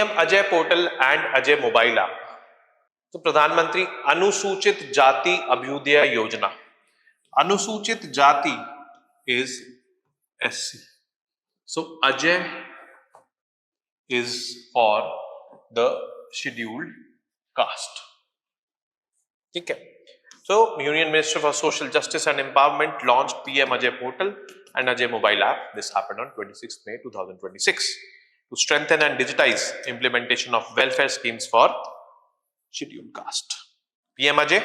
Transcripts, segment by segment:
PM AJAY Portal and AJAY Mobile App. So Pradhan Mantri Anusuchit Jaati Abhyuday Yojana. Anusuchit Jaati is SC. So AJAY is for the scheduled caste. Okay. So Union Minister for Social Justice and Empowerment launched PM AJAY Portal and AJAY Mobile App. This happened on 26th May 2026 to strengthen and digitize implementation of welfare schemes for scheduled caste. PM AJAY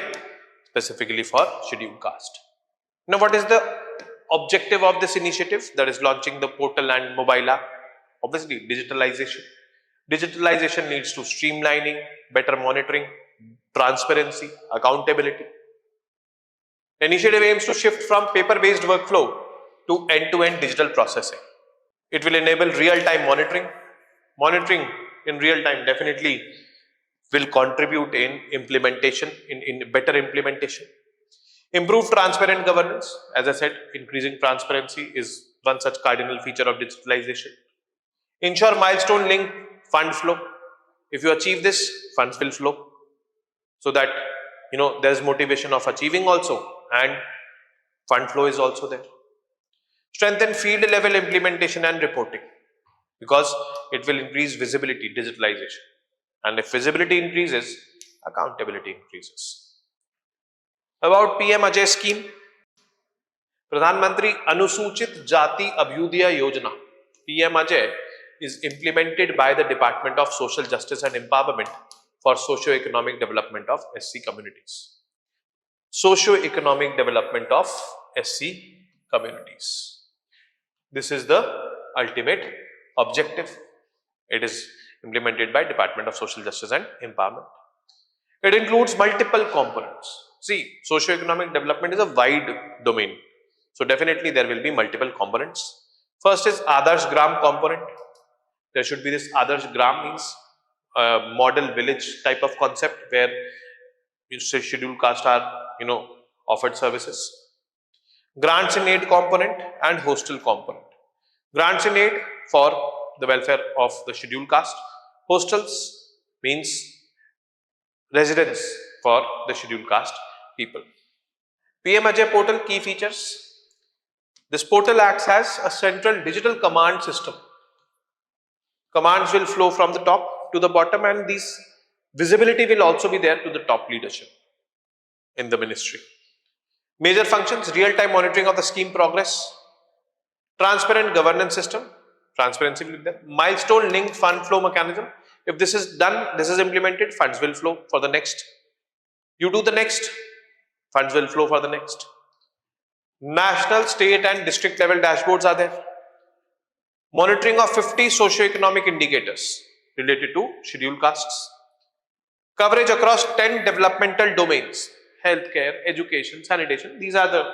specifically for scheduled caste. Now, what is the objective of this initiative, that is launching the portal and mobile app? Obviously, digitalization. Digitalization leads to streamlining, better monitoring, transparency, accountability. The initiative aims to shift from paper-based workflow to end-to-end digital processing. It will enable real-time monitoring. Monitoring in real time definitely will contribute in implementation, in better implementation. Improve transparent governance. As I said, increasing transparency is one such cardinal feature of digitalization. Ensure milestone linked fund flow. If you achieve this, funds will flow. So that there is motivation of achieving also, and fund flow is also there. Strengthen field level implementation and reporting, because it will increase visibility, digitalization. And if visibility increases, accountability increases. About PM AJAY Scheme, Pradhan Mantri Anusuchit Jaati Abhyuday Yojana, PM AJAY, is implemented by the Department of Social Justice and Empowerment for socio-economic development of SC communities. Socio-economic development of SC communities. This is the ultimate objective. It is implemented by Department of Social Justice and Empowerment. It includes multiple components. See, socio-economic development is a wide domain. So definitely there will be multiple components. First is Adarsh Gram component. There should be this Adarsh Gram, means model village type of concept where scheduled caste are offered services. Grants in aid component and hostel component. Grants in aid for the welfare of the scheduled caste. Hostels means residence for the scheduled caste people. PM AJAY Portal key features. This portal acts as a central digital command system. Commands will flow from the top to the bottom, and this visibility will also be there to the top leadership in the ministry. Major functions: real-time monitoring of the scheme progress, transparent governance system, transparency will be there, milestone linked fund flow mechanism. If this is done, this is implemented, funds will flow for the next. You do the next, funds will flow for the next. National, state and district level dashboards are there. Monitoring of 50 socio-economic indicators related to scheduled castes. Coverage across 10 developmental domains: healthcare, education, sanitation. These are the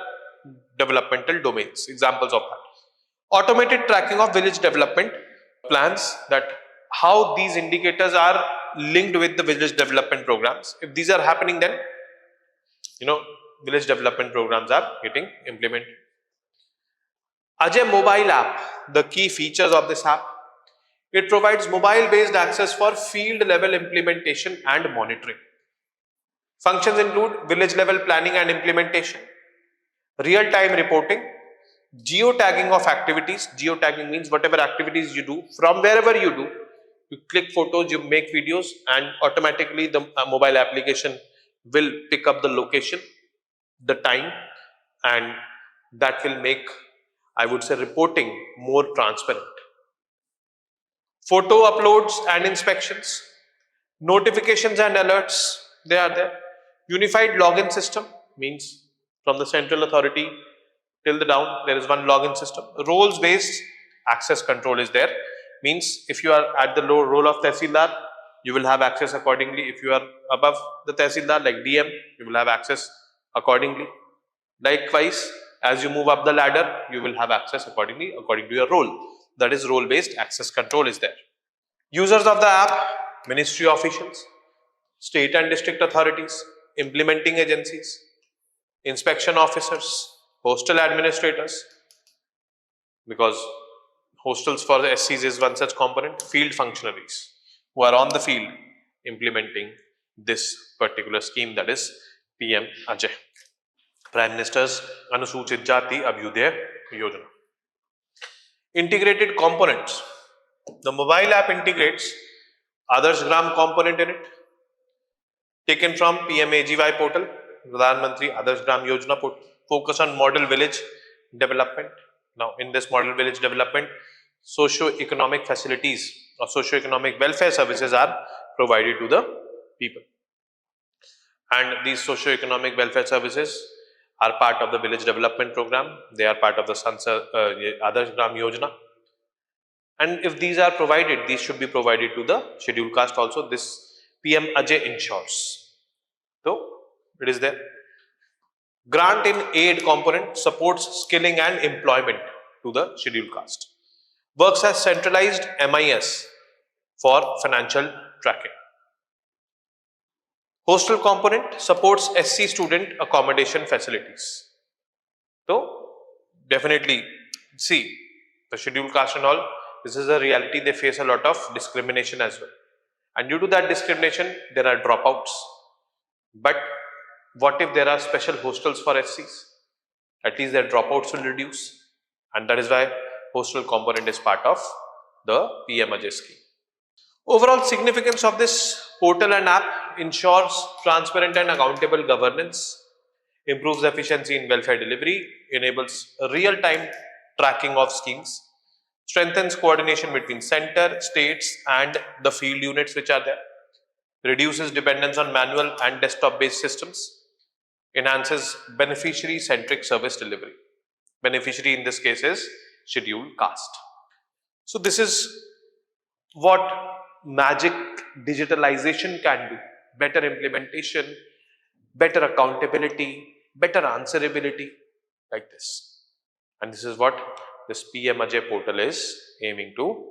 developmental domains, examples of that. Automated tracking of village development plans, that how these indicators are linked with the village development programs. If these are happening, then village development programs are getting implemented. AJAY Mobile App, the key features of this app: it provides mobile based access for field level implementation and monitoring. Functions include village level planning and implementation, real time reporting, geotagging of activities. Geotagging means whatever activities you do, from wherever you do, you click photos, you make videos, and automatically the mobile application will pick up the location, the time, and that will make, I would say, reporting more transparent. Photo uploads and inspections, notifications and alerts, they are there. Unified login system means from the central authority till the down, there is one login system. Roles based access control is there, means if you are at the role of Tehsildar, you will have access accordingly. If you are above the Tehsildar, like DM, you will have access accordingly. Likewise, as you move up the ladder, you will have access accordingly, according to your role. That is, role based access control is there. Users of the app: ministry officials, state and district authorities, implementing agencies, inspection officers, hostel administrators, because hostels for the SCs is one such component, field functionaries. who are on the field implementing this particular scheme, that is PM AJAY. Prime Ministers Anusuchit Jaati Abhyuday Yojana. Integrated components. The mobile app integrates Adarsh Gram component in it, taken from PM AJAY Portal, Pradhan Mantri Adarsh Gram Yojana portal. Focus on model village development. Now, in this model village development, socio-economic facilities or socio-economic welfare services are provided to the people. And these socio-economic welfare services are part of the village development program. They are part of the Adarsh Gram Yojana. And if these are provided, these should be provided to the scheduled caste also. This PM AJAY ensures. So, it is there. Grant in aid component supports skilling and employment to the scheduled caste. Works as centralized MIS for financial tracking. Hostel component supports SC student accommodation facilities. So, definitely, see, the scheduled caste and all, this is a reality. They face a lot of discrimination as well. And due to that discrimination, there are dropouts. But what if there are special hostels for SCs? At least their dropouts will reduce. And that is why hostel component is part of the PM AJAY scheme. Overall significance of this portal and app ensures transparent and accountable governance, improves efficiency in welfare delivery, enables real-time tracking of schemes, strengthens coordination between center, states and the field units which are there, reduces dependence on manual and desktop-based systems, enhances beneficiary-centric service delivery. Beneficiary in this case is scheduled caste. So this is what magic digitalization can do. Better implementation, better accountability, better answerability, like this. And this is what this PM AJAY portal is aiming to